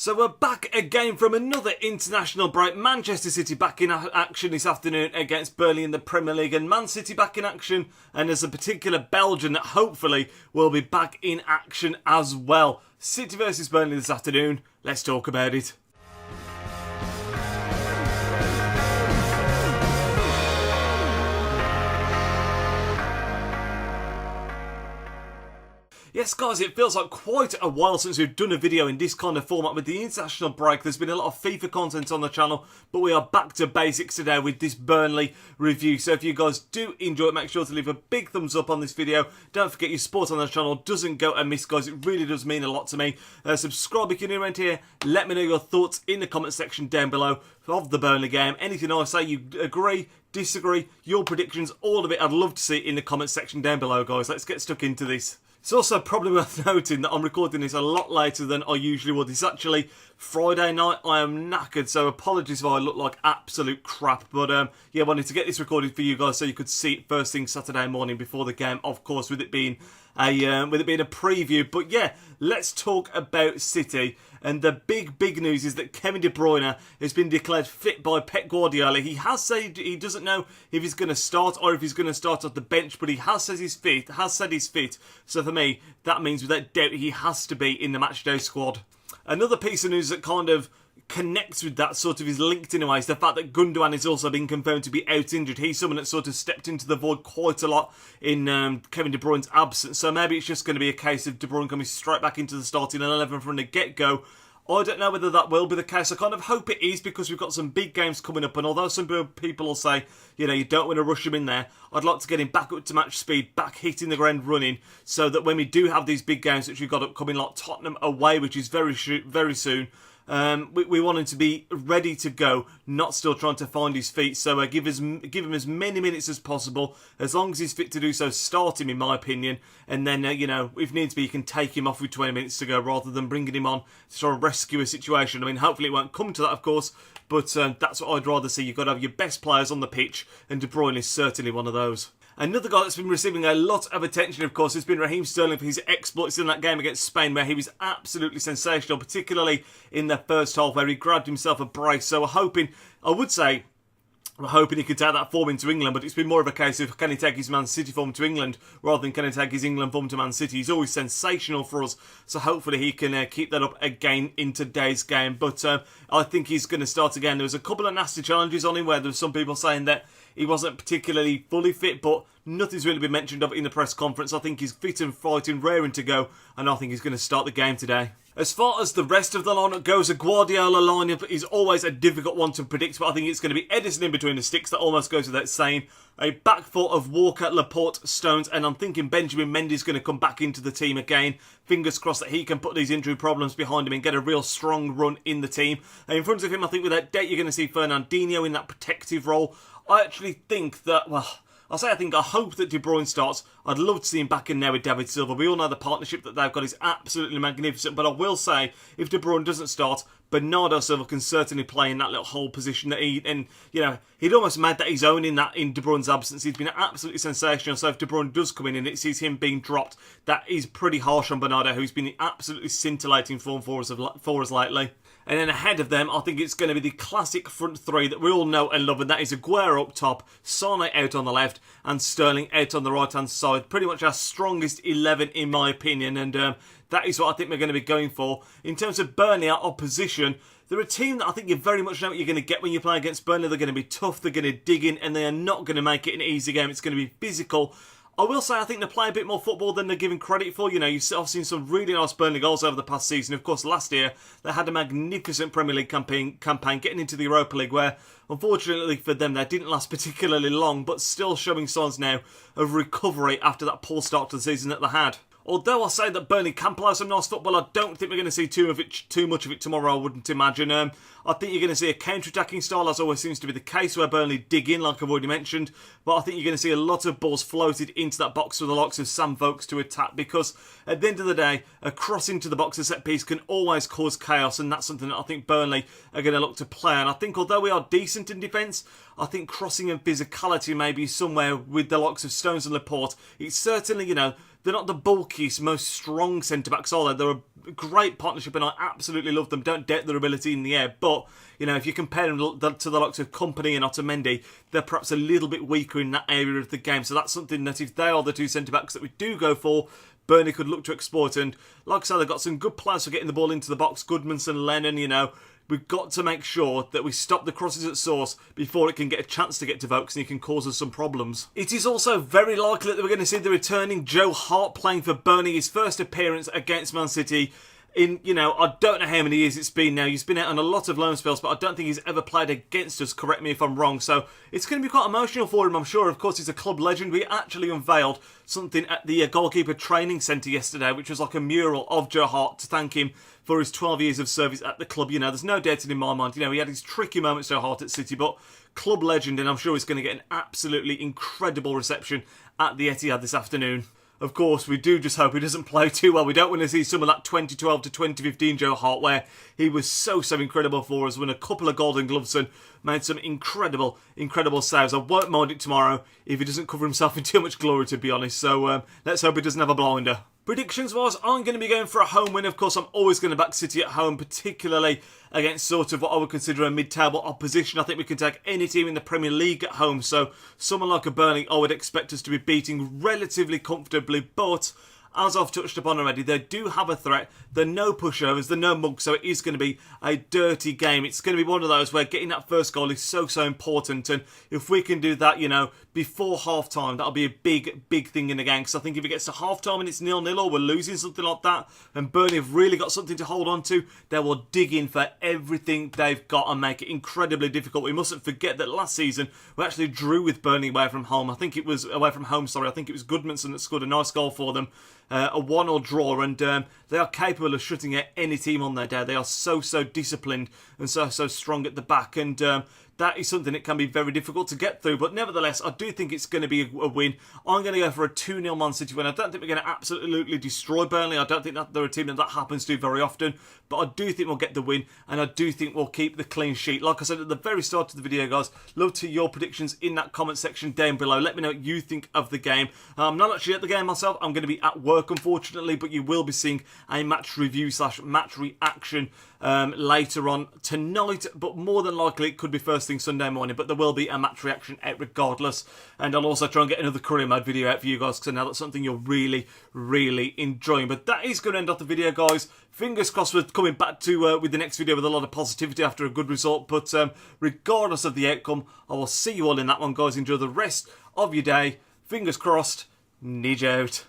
So we're back again from another international break. Manchester City back in action this afternoon against Burnley in the Premier League, and Man City back in action, and there's a particular Belgian that hopefully will be back in action as well. City versus Burnley this afternoon. Let's talk about it. Yes guys, it feels like quite a while since we've done a video in this kind of format with the international break. There's been a lot of FIFA content on the channel, but we are back to basics today with this Burnley review. So if you guys do enjoy it, make sure to leave a big thumbs up on this video. Don't forget your support on the channel doesn't go amiss, guys. It really does mean a lot to me. Subscribe if you're new around here. Let me know your thoughts in the comment section down below of the Burnley game. Anything I say, you agree, disagree, your predictions, all of it, I'd love to see it in the comment section down below, guys. Let's get stuck into this. It's also probably worth noting that I'm recording this a lot later than I usually would. It's actually Friday night. I am knackered, so apologies if I look like absolute crap. But yeah, I wanted to get this recorded for you guys so you could see it first thing Saturday morning before the game. Of course, with it being a preview. But yeah, let's talk about City. And the big news is that Kevin De Bruyne has been declared fit by Pep Guardiola. He has said he doesn't know if he's going to start or if he's going to start off the bench, but he has said he's fit. So for me, that means without doubt he has to be in the matchday squad. Another piece of news that kind of connects with that, sort of is linked in a way, is the fact that Gundogan has also been confirmed to be out injured. He's someone that sort of stepped into the void quite a lot in Kevin De Bruyne's absence, so maybe it's just going to be a case of De Bruyne coming straight back into the starting 11 from the get-go. I don't know whether that will be the case. I kind of hope it is, because we've got some big games coming up, and although some people will say, you know, you don't want to rush him in there, I'd like to get him back up to match speed, back hitting the ground running, so that when we do have these big games which we've got upcoming, like Tottenham away, which is very soon, we want him to be ready to go, not still trying to find his feet. So give him as many minutes as possible, as long as he's fit to do so. Start him, in my opinion, and then you know, if needs be, you can take him off with 20 minutes to go, rather than bringing him on to try and rescue a situation. I mean, hopefully it won't come to that, of course, but that's what I'd rather see. You've got to have your best players on the pitch, and De Bruyne is certainly one of those. Another guy that's been receiving a lot of attention, of course, has been Raheem Sterling for his exploits in that game against Spain, where he was absolutely sensational, particularly in the first half, where he grabbed himself a brace. So we're hoping he could take that form into England, but it's been more of a case of, can he take his Man City form to England, rather than can he take his England form to Man City. He's always sensational for us, so hopefully he can keep that up again in today's game. But I think he's going to start again. There was a couple of nasty challenges on him, where there were some people saying that he wasn't particularly fully fit, but nothing's really been mentioned of it in the press conference. I think he's fit and fighting, raring to go, and I think he's going to start the game today. As far as the rest of the lineup goes, a Guardiola lineup is always a difficult one to predict, but I think it's going to be Edison in between the sticks. That almost goes without saying. A back four of Walker, Laporte, Stones, and I'm thinking Benjamin Mendy's going to come back into the team again. Fingers crossed that he can put these injury problems behind him and get a real strong run in the team. And in front of him, I think without doubt, you're going to see Fernandinho in that protective role. I actually think that, well, I hope that De Bruyne starts. I'd love to see him back in there with David Silva. We all know the partnership that they've got is absolutely magnificent. But I will say, if De Bruyne doesn't start, Bernardo Silva can certainly play in that little hole position that he'd almost made that his own in De Bruyne's absence. He's been absolutely sensational. So if De Bruyne does come in and it sees him being dropped, that is pretty harsh on Bernardo, who's been absolutely scintillating form for us lately. And then ahead of them, I think it's going to be the classic front three that we all know and love, and that is Aguero up top, Sane out on the left, and Sterling out on the right-hand side. Pretty much our strongest 11, in my opinion, and that is what I think we're going to be going for. In terms of Burnley, our opposition, they're a team that I think you very much know what you're going to get when you play against Burnley. They're going to be tough, they're going to dig in, and they are not going to make it an easy game. It's going to be physical. I will say I think they play a bit more football than they're given credit for. You know, I've seen some really nice Burnley goals over the past season. Of course, last year they had a magnificent Premier League campaign getting into the Europa League, where unfortunately for them they didn't last particularly long, but still showing signs now of recovery after that poor start to the season that they had. Although I say that Burnley can play some nice football, I don't think we're going to see too much of it tomorrow, I wouldn't imagine. I think you're going to see a counter-attacking style, as always seems to be the case, where Burnley dig in, like I've already mentioned. But I think you're going to see a lot of balls floated into that box for the likes of Sam Vokes to attack, because at the end of the day, a cross into the box, a set piece, can always cause chaos, and that's something that I think Burnley are going to look to play. And I think although we are decent in defence, I think crossing and physicality may be somewhere with the likes of Stones and Laporte. It's certainly, you know, they're not the bulkiest, most strong centre-backs, are they? They're a great partnership and I absolutely love them. Don't doubt their ability in the air. But, you know, if you compare them to the likes of Kompany and Otamendi, they're perhaps a little bit weaker in that area of the game. So that's something that if they are the two centre-backs that we do go for, Burnley could look to exploit. And like I said, they've got some good players for getting the ball into the box. Goodmanson, Lennon, you know. We've got to make sure that we stop the crosses at source before it can get a chance to get to Vokes and he can cause us some problems. It is also very likely that we're going to see the returning Joe Hart playing for Burnley, his first appearance against Man City. In, you know, I don't know how many years it's been now. He's been out on a lot of loan spells, but I don't think he's ever played against us. Correct me if I'm wrong. So it's going to be quite emotional for him, I'm sure. Of course, he's a club legend. We actually unveiled something at the goalkeeper training centre yesterday, which was like a mural of Joe Hart to thank him for his 12 years of service at the club. You know, there's no doubt in my mind. You know, he had his tricky moments, Joe Hart, at City, but club legend, and I'm sure he's going to get an absolutely incredible reception at the Etihad this afternoon. Of course, we do just hope he doesn't play too well. We don't want to see some of that 2012 to 2015 Joe Hart where he was so incredible for us, won a couple of Golden Gloves and made some incredible saves. I won't mind it tomorrow if he doesn't cover himself in too much glory, to be honest. So let's hope he doesn't have a blinder. Predictions-wise, I'm going to be going for a home win. Of course, I'm always going to back City at home, particularly against sort of what I would consider a mid-table opposition. I think we can take any team in the Premier League at home. So someone like a Burnley, I would expect us to be beating relatively comfortably. But as I've touched upon already, they do have a threat. They're no pushovers, they're no mugs, so it is going to be a dirty game. It's going to be one of those where getting that first goal is so important. And if we can do that, you know, before half-time, that'll be a big thing in the game. Because I think if it gets to half-time and it's 0-0 or we're losing something like that, and Burnley have really got something to hold on to, they will dig in for everything they've got and make it incredibly difficult. We mustn't forget that last season, we actually drew with Burnley away from home. I think it was Goodmanson that scored a nice goal for them. A 1-1 draw, and they are capable of shutting out any team on their day. They are so disciplined and so strong at the back, and that is something that can be very difficult to get through. But nevertheless, I do think it's going to be a win. I'm going to go for a 2-0 Man City win. I don't think we're going to absolutely destroy Burnley. I don't think that they're a team that happens to very often. But I do think we'll get the win, and I do think we'll keep the clean sheet. Like I said at the very start of the video, guys, love to hear your predictions in that comment section down below. Let me know what you think of the game. I'm not actually at the game myself. I'm going to be at work, unfortunately, but you will be seeing a match review / match reaction later on tonight, but more than likely it could be first thing Sunday morning, but there will be a match reaction out regardless. And I'll also try and get another career mode video out for you guys, because I know that's something you're really enjoying. But that is going to end off the video, guys. Fingers crossed we're coming back to with the next video with a lot of positivity after a good result. But regardless of the outcome, I will see you all in that one, guys. Enjoy the rest of your day. Fingers crossed. Nidge out.